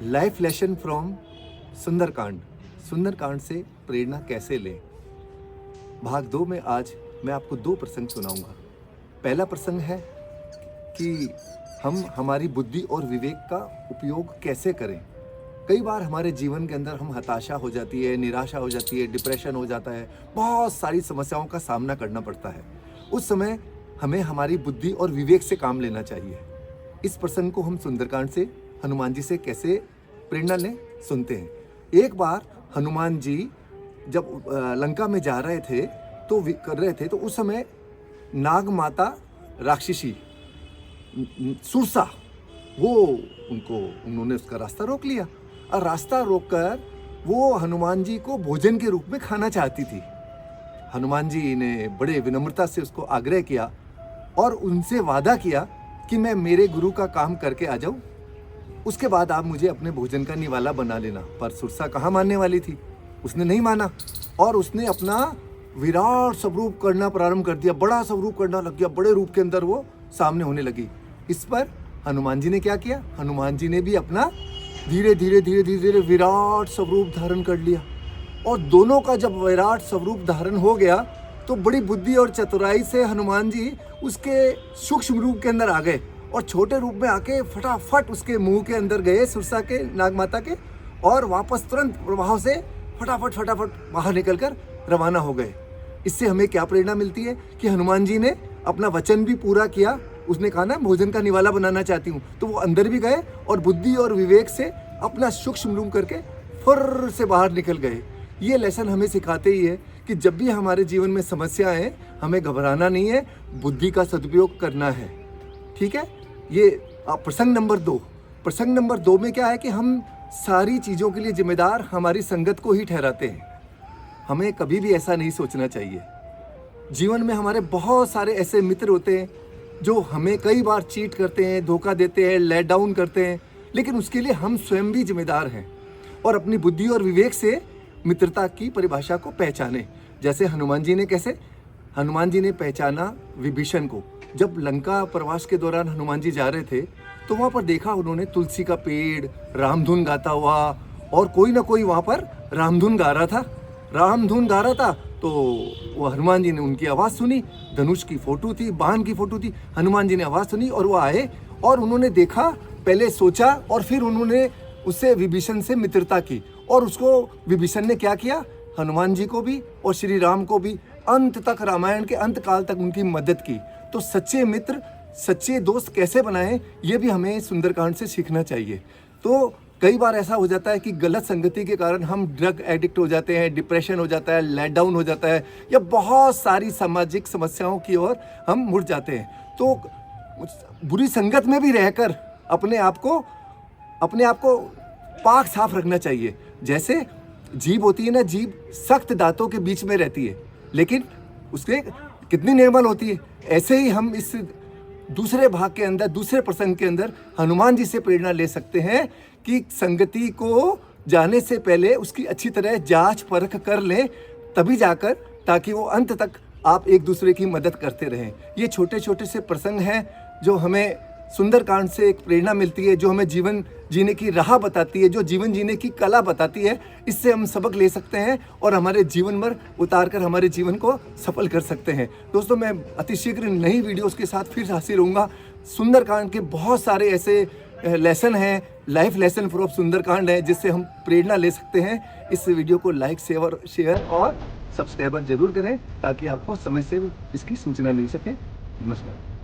Life lesson from Sundarkand. Sundarkand से प्रेरणा कैसे लें, भाग 2 में आज मैं आपको 2 प्रसंग सुनाऊंगा। पहला प्रसंग है कि हम हमारी बुद्धि और विवेक का उपयोग कैसे करें। कई बार हमारे जीवन के अंदर हम हताशा हो जाती है, निराशा हो जाती है, डिप्रेशन हो जाता है, बहुत सारी समस्याओं का सामना करना पड़ता है। उस समय हमें हमारी बुद्धि और विवेक से काम लेना चाहिए। इस प्रसंग को हम सुंदरकांड से हनुमान जी से कैसे प्रेरणा लें सुनते हैं। एक बार हनुमान जी जब लंका में जा रहे थे तो उस समय नाग माता राक्षसी सुरसा उन्होंने उसका रास्ता रोक लिया और रास्ता रोककर वो हनुमान जी को भोजन के रूप में खाना चाहती थी। हनुमान जी ने बड़े विनम्रता से उसको आग्रह किया और उनसे वादा किया कि मैं मेरे गुरु का काम करके आ जाऊं, उसके बाद आप मुझे अपने भोजन का निवाला बना लेना। पर सुरसा कहाँ मानने वाली थी, उसने नहीं माना और उसने अपना विराट स्वरूप करना प्रारंभ कर दिया, बड़ा स्वरूप करना लग गया, बड़े रूप के अंदर वो सामने होने लगी। इस पर हनुमान जी ने क्या किया, हनुमान जी ने भी अपना धीरे धीरे विराट स्वरूप धारण कर लिया और दोनों का जब विराट स्वरूप धारण हो गया तो बड़ी बुद्धि और चतुराई से हनुमान जी उसके सूक्ष्म रूप के अंदर आ गए और छोटे रूप में आके फटाफट उसके मुंह के अंदर गए, सुरसा के, नागमाता के, और वापस तुरंत प्रभाव से फटाफट बाहर निकलकर रवाना हो गए। इससे हमें क्या प्रेरणा मिलती है कि हनुमान जी ने अपना वचन भी पूरा किया। उसने कहा ना भोजन का निवाला बनाना चाहती हूँ, तो वो अंदर भी गए और बुद्धि और विवेक से अपना सूक्ष्म रूप करके फुर्र से बाहर निकल गए। ये लेसन हमें सिखाते ही है कि जब भी हमारे जीवन में समस्या है हमें घबराना नहीं है, बुद्धि का सदुपयोग करना है। ठीक है, ये प्रसंग नंबर 2। प्रसंग नंबर 2 में क्या है कि हम सारी चीज़ों के लिए जिम्मेदार हमारी संगत को ही ठहराते हैं। हमें कभी भी ऐसा नहीं सोचना चाहिए। जीवन में हमारे बहुत सारे ऐसे मित्र होते हैं जो हमें कई बार चीट करते हैं, धोखा देते हैं, लेट डाउन करते हैं, लेकिन उसके लिए हम स्वयं भी जिम्मेदार हैं और अपनी बुद्धि और विवेक से मित्रता की परिभाषा को पहचाने। जैसे हनुमान जी ने पहचाना विभीषण को। जब लंका प्रवास के दौरान हनुमान जी जा रहे थे तो वहाँ पर देखा उन्होंने तुलसी का पेड़, रामधुन गाता हुआ, और कोई ना कोई वहाँ पर रामधुन गा रहा था। तो वो हनुमान जी ने उनकी आवाज़ सुनी, धनुष की फोटो थी, बाण की फोटो थी, हनुमान जी ने आवाज़ सुनी और वो आए और उन्होंने देखा, पहले सोचा और फिर उन्होंने उससे विभीषण से मित्रता की और उसको विभीषण ने क्या किया, हनुमान जी को भी और श्री राम को भी अंत तक, रामायण के अंत काल तक उनकी मदद की। तो सच्चे मित्र, सच्चे दोस्त कैसे बनाएं, ये भी हमें सुंदरकांड से सीखना चाहिए। तो कई बार ऐसा हो जाता है कि गलत संगति के कारण हम ड्रग एडिक्ट हो जाते हैं, डिप्रेशन हो जाता है, लेट डाउन हो जाता है, या बहुत सारी सामाजिक समस्याओं की ओर हम मुड़ जाते हैं। तो बुरी संगत में भी रहकर अपने आप को पाक साफ रखना चाहिए। जैसे जीभ होती है ना, जीभ सख्त दांतों के बीच में रहती है लेकिन उसके कितनी निर्मल होती है। ऐसे ही हम इस दूसरे भाग के अंदर, दूसरे प्रसंग के अंदर हनुमान जी से प्रेरणा ले सकते हैं कि संगति को जाने से पहले उसकी अच्छी तरह जांच परख कर लें, तभी जाकर, ताकि वो अंत तक आप एक दूसरे की मदद करते रहें। ये छोटे छोटे से प्रसंग हैं जो हमें सुंदरकांड से एक प्रेरणा मिलती है, जो हमें जीवन जीने की राह बताती है, जो जीवन जीने की कला बताती है। इससे हम सबक ले सकते हैं और हमारे जीवन में उतार कर हमारे जीवन को सफल कर सकते हैं। दोस्तों, मैं अतिशीघ्र नई वीडियोस के साथ फिर हाजिर रहूँगा। सुंदरकांड के बहुत सारे ऐसे लेसन हैं, लाइफ लेसन फ्रॉम सुंदरकांड है, जिससे हम प्रेरणा ले सकते हैं। इस वीडियो को लाइक, शेयर और सब्सक्राइब जरूर करें ताकि आपको समय से इसकी सूचना मिल सके। नमस्कार।